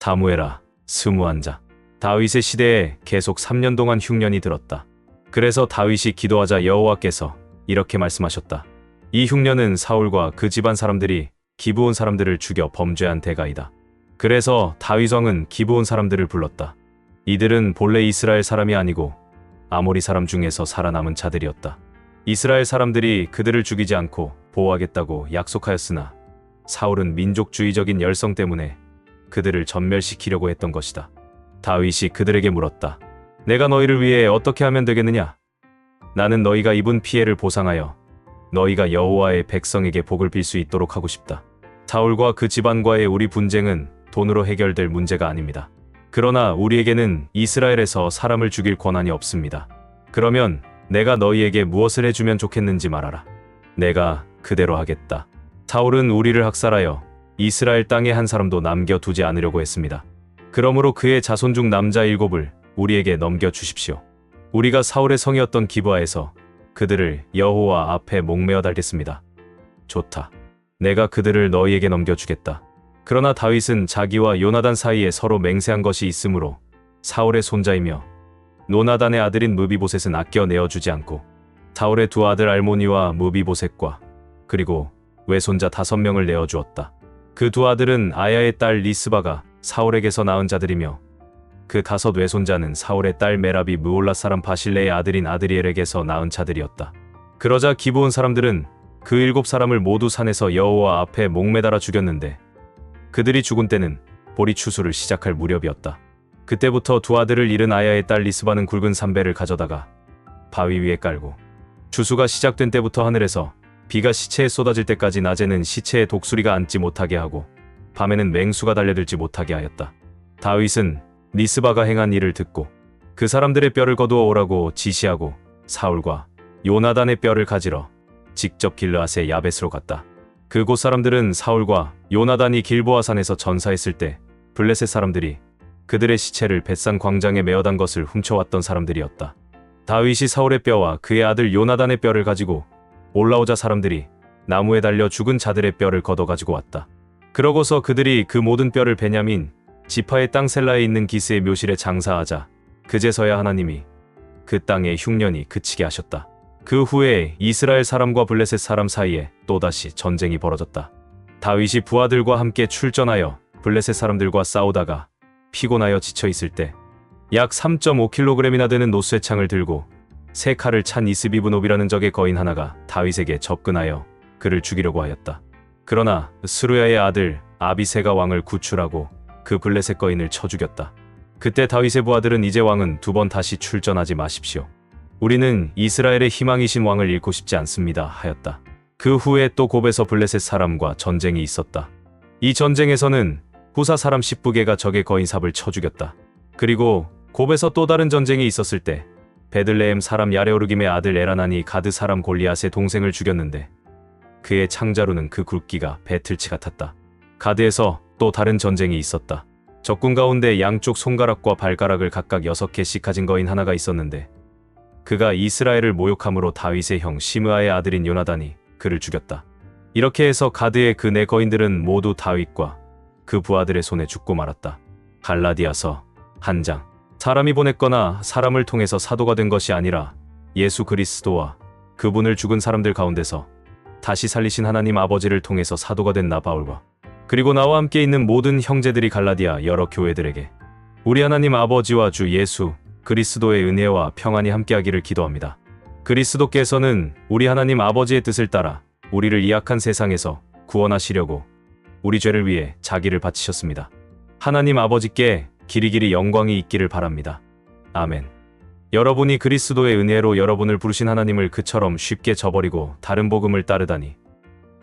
사무엘아, 스무한 자. 다윗의 시대에 계속 3년 동안 흉년이 들었다. 그래서 다윗이 기도하자 여호와께서 이렇게 말씀하셨다. 이 흉년은 사울과 그 집안 사람들이 기브온 사람들을 죽여 범죄한 대가이다. 그래서 다윗 왕은 기브온 사람들을 불렀다. 이들은 본래 이스라엘 사람이 아니고 아모리 사람 중에서 살아남은 자들이었다. 이스라엘 사람들이 그들을 죽이지 않고 보호하겠다고 약속하였으나 사울은 민족주의적인 열성 때문에 그들을 전멸시키려고 했던 것이다. 다윗이 그들에게 물었다. 내가 너희를 위해 어떻게 하면 되겠느냐? 나는 너희가 입은 피해를 보상하여 너희가 여호와의 백성에게 복을 빌 수 있도록 하고 싶다. 사울과 그 집안과의 우리 분쟁은 돈으로 해결될 문제가 아닙니다. 그러나 우리에게는 이스라엘에서 사람을 죽일 권한이 없습니다. 그러면 내가 너희에게 무엇을 해주면 좋겠는지 말하라. 내가 그대로 하겠다. 사울은 우리를 학살하여 이스라엘 땅에 한 사람도 남겨두지 않으려고 했습니다. 그러므로 그의 자손 중 남자 7을 우리에게 넘겨주십시오. 우리가 사울의 성이었던 기브아에서 그들을 여호와 앞에 목매어 달겠습니다. 좋다. 내가 그들을 너희에게 넘겨주겠다. 그러나 다윗은 자기와 요나단 사이에 서로 맹세한 것이 있으므로 사울의 손자이며 노나단의 아들인 무비보셋은 아껴 내어주지 않고 사울의 두 아들 알모니와 무비보셋과 그리고 외손자 5명을 내어주었다. 그 두 아들은 아야의 딸 리스바가 사울에게서 낳은 자들이며 그 5 외손자는 사울의 딸 메라비 무올라 사람 바실레의 아들인 아드리엘에게서 낳은 자들이었다. 그러자 기브온 사람들은 그 7 사람을 모두 산에서 여호와 앞에 목매달아 죽였는데 그들이 죽은 때는 보리 추수를 시작할 무렵이었다. 그때부터 두 아들을 잃은 아야의 딸 리스바는 굵은 삼배를 가져다가 바위 위에 깔고 추수가 시작된 때부터 하늘에서 비가 시체에 쏟아질 때까지 낮에는 시체에 독수리가 앉지 못하게 하고 밤에는 맹수가 달려들지 못하게 하였다. 다윗은 리스바가 행한 일을 듣고 그 사람들의 뼈를 거두어 오라고 지시하고 사울과 요나단의 뼈를 가지러 직접 길르앗의 야벳으로 갔다. 그곳 사람들은 사울과 요나단이 길보아 산에서 전사했을 때 블레셋 사람들이 그들의 시체를 벳산 광장에 메어단 것을 훔쳐왔던 사람들이었다. 다윗이 사울의 뼈와 그의 아들 요나단의 뼈를 가지고 올라오자 사람들이 나무에 달려 죽은 자들의 뼈를 걷어가지고 왔다. 그러고서 그들이 그 모든 뼈를 베냐민 지파의 땅 셀라에 있는 기스의 묘실에 장사하자 그제서야 하나님이 그 땅의 흉년이 그치게 하셨다. 그 후에 이스라엘 사람과 블레셋 사람 사이에 또다시 전쟁이 벌어졌다. 다윗이 부하들과 함께 출전하여 블레셋 사람들과 싸우다가 피곤하여 지쳐 있을 때 약 3.5kg이나 되는 노수의 창을 들고 3칼을 찬 이스비브노비라는 적의 거인 하나가 다윗에게 접근하여 그를 죽이려고 하였다. 그러나 스루야의 아들 아비새가 왕을 구출하고 그 블레셋 거인을 쳐 죽였다. 그때 다윗의 부하들은 이제 왕은 2번 다시 출전하지 마십시오. 우리는 이스라엘의 희망이신 왕을 잃고 싶지 않습니다 하였다. 그 후에 또 곱에서 블레셋 사람과 전쟁이 있었다. 이 전쟁에서는 후사 사람 10부개가 적의 거인 삽을 쳐 죽였다. 그리고 곱에서 또 다른 전쟁이 있었을 때 베들레헴 사람 야레오르김의 아들 에라난이 가드 사람 골리앗의 동생을 죽였는데 그의 창자루는 그 굵기가 배틀치 같았다. 가드에서 또 다른 전쟁이 있었다. 적군 가운데 양쪽 손가락과 발가락을 각각 6개씩 가진 거인 하나가 있었는데 그가 이스라엘을 모욕함으로 다윗의 형 시므아의 아들인 요나단이 그를 죽였다. 이렇게 해서 가드의 그 4 거인들은 모두 다윗과 그 부하들의 손에 죽고 말았다. 갈라디아서 1장. 사람이 보냈거나 사람을 통해서 사도가 된 것이 아니라 예수 그리스도와 그분을 죽은 사람들 가운데서 다시 살리신 하나님 아버지를 통해서 사도가 된 나 바울과 그리고 나와 함께 있는 모든 형제들이 갈라디아 여러 교회들에게 우리 하나님 아버지와 주 예수 그리스도의 은혜와 평안이 함께하기를 기도합니다. 그리스도께서는 우리 하나님 아버지의 뜻을 따라 우리를 이 악한 세상에서 구원하시려고 우리 죄를 위해 자기를 바치셨습니다. 하나님 아버지께 길이길이 영광이 있기를 바랍니다. 아멘. 여러분이 그리스도의 은혜로 여러분을 부르신 하나님을 그처럼 쉽게 저버리고 다른 복음을 따르다니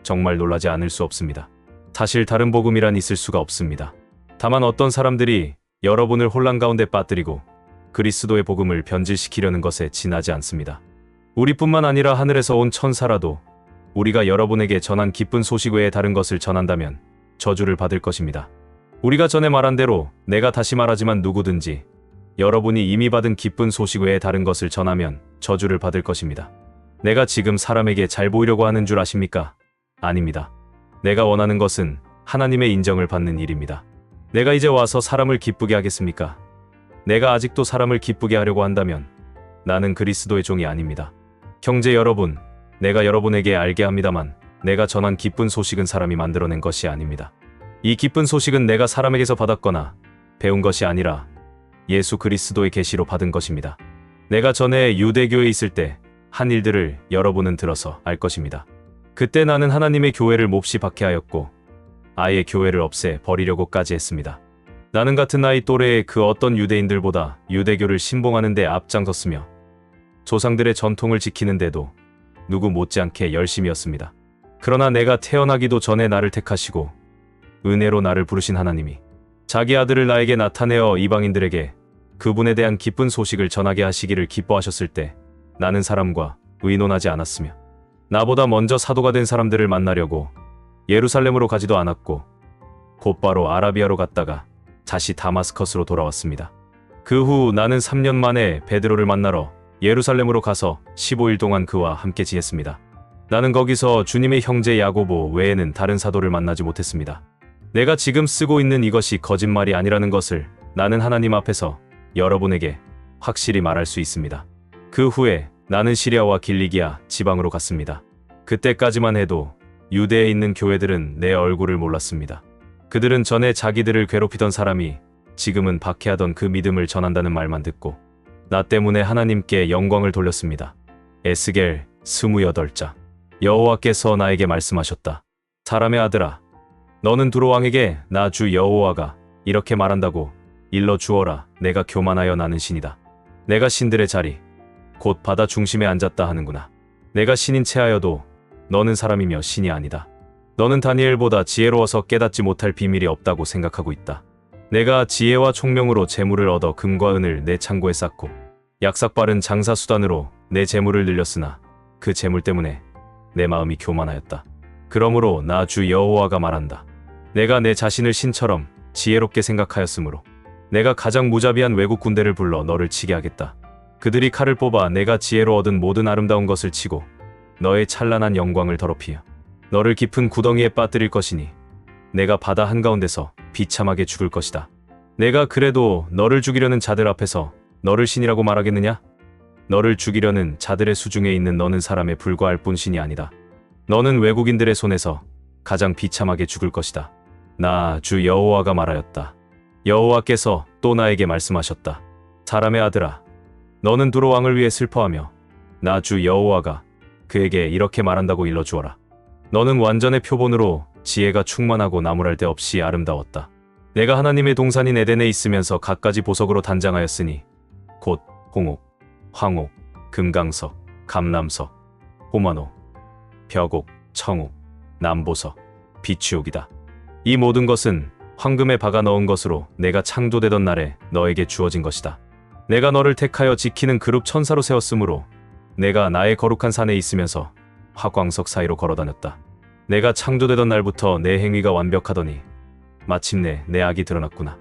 정말 놀라지 않을 수 없습니다. 사실 다른 복음이란 있을 수가 없습니다. 다만 어떤 사람들이 여러분을 혼란 가운데 빠뜨리고 그리스도의 복음을 변질시키려는 것에 지나지 않습니다. 우리뿐만 아니라 하늘에서 온 천사라도 우리가 여러분에게 전한 기쁜 소식 외에 다른 것을 전한다면 저주를 받을 것입니다. 우리가 전에 말한 대로 내가 다시 말하지만 누구든지 여러분이 이미 받은 기쁜 소식 외에 다른 것을 전하면 저주를 받을 것입니다. 내가 지금 사람에게 잘 보이려고 하는 줄 아십니까? 아닙니다. 내가 원하는 것은 하나님의 인정을 받는 일입니다. 내가 이제 와서 사람을 기쁘게 하겠습니까? 내가 아직도 사람을 기쁘게 하려고 한다면 나는 그리스도의 종이 아닙니다. 형제 여러분, 내가 여러분에게 알게 합니다만 내가 전한 기쁜 소식은 사람이 만들어낸 것이 아닙니다. 이 기쁜 소식은 내가 사람에게서 받았거나 배운 것이 아니라 예수 그리스도의 계시로 받은 것입니다. 내가 전에 유대교에 있을 때 한 일들을 여러분은 들어서 알 것입니다. 그때 나는 하나님의 교회를 몹시 박해하였고 아예 교회를 없애 버리려고까지 했습니다. 나는 같은 나이 또래의 그 어떤 유대인들보다 유대교를 신봉하는 데 앞장섰으며 조상들의 전통을 지키는데도 누구 못지않게 열심이었습니다. 그러나 내가 태어나기도 전에 나를 택하시고 은혜로 나를 부르신 하나님이 자기 아들을 나에게 나타내어 이방인들에게 그분에 대한 기쁜 소식을 전하게 하시기를 기뻐하셨을 때 나는 사람과 의논하지 않았으며 나보다 먼저 사도가 된 사람들을 만나려고 예루살렘으로 가지도 않았고 곧바로 아라비아로 갔다가 다시 다마스커스로 돌아왔습니다. 그 후 나는 3년 만에 베드로를 만나러 예루살렘으로 가서 15일 동안 그와 함께 지냈습니다. 나는 거기서 주님의 형제 야고보 외에는 다른 사도를 만나지 못했습니다. 내가 지금 쓰고 있는 이것이 거짓말이 아니라는 것을 나는 하나님 앞에서 여러분에게 확실히 말할 수 있습니다. 그 후에 나는 시리아와 길리기아 지방으로 갔습니다. 그때까지만 해도 유대에 있는 교회들은 내 얼굴을 몰랐습니다. 그들은 전에 자기들을 괴롭히던 사람이 지금은 박해하던 그 믿음을 전한다는 말만 듣고 나 때문에 하나님께 영광을 돌렸습니다. 에스겔 28장. 여호와께서 나에게 말씀하셨다. 사람의 아들아, 너는 두로 왕에게 나 주 여호와가 이렇게 말한다고 일러 주어라. 내가 교만하여 나는 신이다. 내가 신들의 자리 곧 바다 중심에 앉았다 하는구나. 내가 신인 체하여도 너는 사람이며 신이 아니다. 너는 다니엘보다 지혜로워서 깨닫지 못할 비밀이 없다고 생각하고 있다. 내가 지혜와 총명으로 재물을 얻어 금과 은을 내 창고에 쌓고 약삭빠른 장사 수단으로 내 재물을 늘렸으나 그 재물 때문에 내 마음이 교만하였다. 그러므로 나 주 여호와가 말한다. 내가 내 자신을 신처럼 지혜롭게 생각하였으므로 내가 가장 무자비한 외국 군대를 불러 너를 치게 하겠다. 그들이 칼을 뽑아 내가 지혜로 얻은 모든 아름다운 것을 치고 너의 찬란한 영광을 더럽히며 너를 깊은 구덩이에 빠뜨릴 것이니 내가 바다 한가운데서 비참하게 죽을 것이다. 내가 그래도 너를 죽이려는 자들 앞에서 너를 신이라고 말하겠느냐? 너를 죽이려는 자들의 수중에 있는 너는 사람에 불과할 뿐 신이 아니다. 너는 외국인들의 손에서 가장 비참하게 죽을 것이다. 나 주 여호와가 말하였다. 여호와께서 또 나에게 말씀하셨다. 사람의 아들아, 너는 두로 왕을 위해 슬퍼하며 나 주 여호와가 그에게 이렇게 말한다고 일러주어라. 너는 완전의 표본으로 지혜가 충만하고 나무랄 데 없이 아름다웠다. 내가 하나님의 동산인 에덴에 있으면서 갖가지 보석으로 단장하였으니 곧 홍옥, 황옥, 금강석, 감람석, 호마노, 벽옥, 청옥, 남보석, 비취옥이다. 이 모든 것은 황금에 박아 넣은 것으로 내가 창조되던 날에 너에게 주어진 것이다. 내가 너를 택하여 지키는 그룹 천사로 세웠으므로 내가 나의 거룩한 산에 있으면서 화광석 사이로 걸어다녔다. 내가 창조되던 날부터 내 행위가 완벽하더니 마침내 내 악이 드러났구나.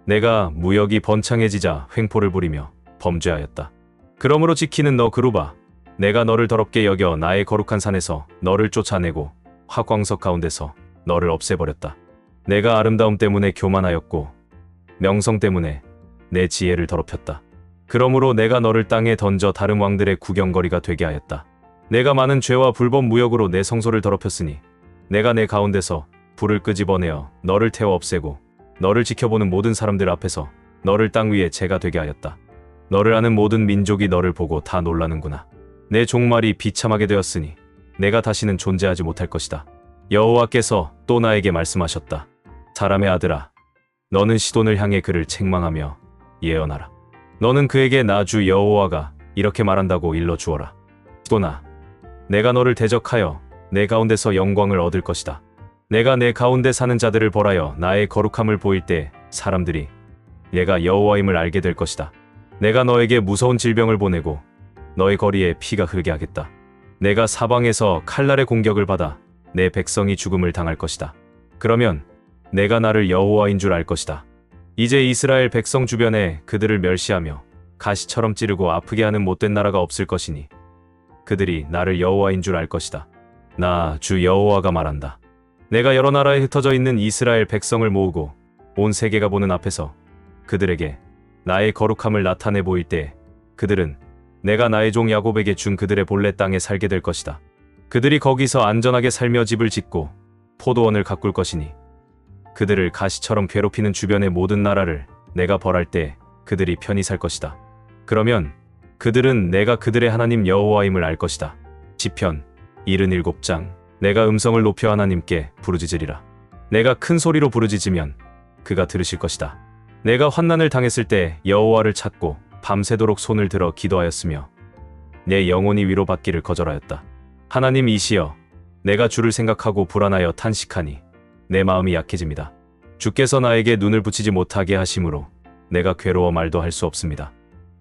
내가 무역이 번창해지자 횡포를 부리며 범죄하였다. 그러므로 지키는 너 그룹아, 내가 너를 더럽게 여겨 나의 거룩한 산에서 너를 쫓아내고 화광석 가운데서 너를 없애버렸다. 내가 아름다움 때문에 교만하였고 명성 때문에 내 지혜를 더럽혔다. 그러므로 내가 너를 땅에 던져 다른 왕들의 구경거리가 되게 하였다. 내가 많은 죄와 불법 무역으로 내 성소를 더럽혔으니 내가 내 가운데서 불을 끄집어내어 너를 태워 없애고 너를 지켜보는 모든 사람들 앞에서 너를 땅 위에 재가 되게 하였다. 너를 아는 모든 민족이 너를 보고 다 놀라는구나. 내 종말이 비참하게 되었으니 내가 다시는 존재하지 못할 것이다. 여호와께서 또 나에게 말씀하셨다. 사람의 아들아, 너는 시돈을 향해 그를 책망하며 예언하라. 너는 그에게 나 주 여호와가 이렇게 말한다고 일러주어라. 시돈아, 내가 너를 대적하여 내 가운데서 영광을 얻을 것이다. 내가 내 가운데 사는 자들을 벌하여 나의 거룩함을 보일 때 사람들이 얘가 여호와임을 알게 될 것이다. 내가 너에게 무서운 질병을 보내고 너의 거리에 피가 흐르게 하겠다. 내가 사방에서 칼날의 공격을 받아 내 백성이 죽음을 당할 것이다. 그러면 내가 나를 여호와인 줄 알 것이다. 이제 이스라엘 백성 주변에 그들을 멸시하며 가시처럼 찌르고 아프게 하는 못된 나라가 없을 것이니 그들이 나를 여호와인 줄 알 것이다. 나 주 여호와가 말한다. 내가 여러 나라에 흩어져 있는 이스라엘 백성을 모으고 온 세계가 보는 앞에서 그들에게 나의 거룩함을 나타내 보일 때 그들은 내가 나의 종 야곱에게 준 그들의 본래 땅에 살게 될 것이다. 그들이 거기서 안전하게 살며 집을 짓고 포도원을 가꿀 것이니 그들을 가시처럼 괴롭히는 주변의 모든 나라를 내가 벌할 때 그들이 편히 살 것이다. 그러면 그들은 내가 그들의 하나님 여호와임을 알 것이다. 시편 77장. 내가 음성을 높여 하나님께 부르짖으리라. 내가 큰 소리로 부르짖으면 그가 들으실 것이다. 내가 환난을 당했을 때 여호와를 찾고 밤새도록 손을 들어 기도하였으며 내 영혼이 위로받기를 거절하였다. 하나님 이시여, 내가 주를 생각하고 불안하여 탄식하니 내 마음이 약해집니다. 주께서 나에게 눈을 붙이지 못하게 하심으로 내가 괴로워 말도 할 수 없습니다.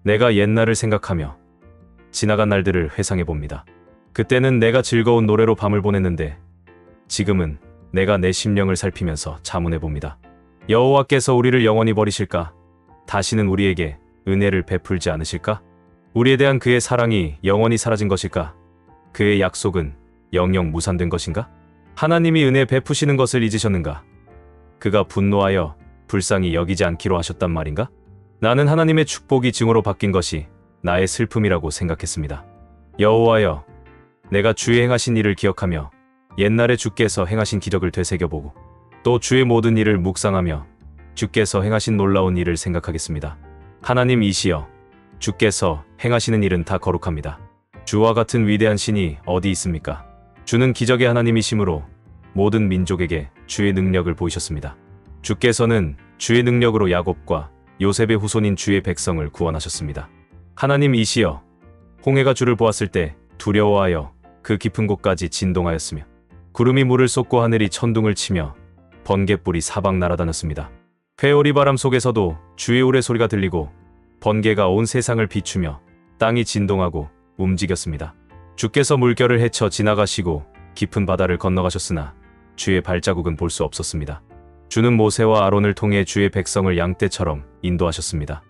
내가 옛날을 생각하며 지나간 날들을 회상해 봅니다. 그때는 내가 즐거운 노래로 밤을 보냈는데 지금은 내가 내 심령을 살피면서 자문해 봅니다. 여호와께서 우리를 영원히 버리실까? 다시는 우리에게 은혜를 베풀지 않으실까? 우리에 대한 그의 사랑이 영원히 사라진 것일까? 그의 약속은 영영 무산된 것인가? 하나님이 은혜 베푸시는 것을 잊으셨는가? 그가 분노하여 불쌍히 여기지 않기로 하셨단 말인가? 나는 하나님의 축복이 증오로 바뀐 것이 나의 슬픔이라고 생각했습니다. 여호와여, 내가 주의 행하신 일을 기억하며 옛날에 주께서 행하신 기적을 되새겨보고 또 주의 모든 일을 묵상하며 주께서 행하신 놀라운 일을 생각하겠습니다. 하나님 이시여, 주께서 행하시는 일은 다 거룩합니다. 주와 같은 위대한 신이 어디 있습니까? 주는 기적의 하나님이시므로 모든 민족에게 주의 능력을 보이셨습니다. 주께서는 주의 능력으로 야곱과 요셉의 후손인 주의 백성을 구원하셨습니다. 하나님 이시여, 홍해가 주를 보았을 때 두려워하여 그 깊은 곳까지 진동하였으며 구름이 물을 쏟고 하늘이 천둥을 치며 번갯불이 사방 날아다녔습니다. 회오리 바람 속에서도 주의 우레소리가 들리고 번개가 온 세상을 비추며 땅이 진동하고 움직였습니다. 주께서 물결을 헤쳐 지나가시고 깊은 바다를 건너가셨으나 주의 발자국은 볼 수 없었습니다. 주는 모세와 아론을 통해 주의 백성을 양떼처럼 인도하셨습니다.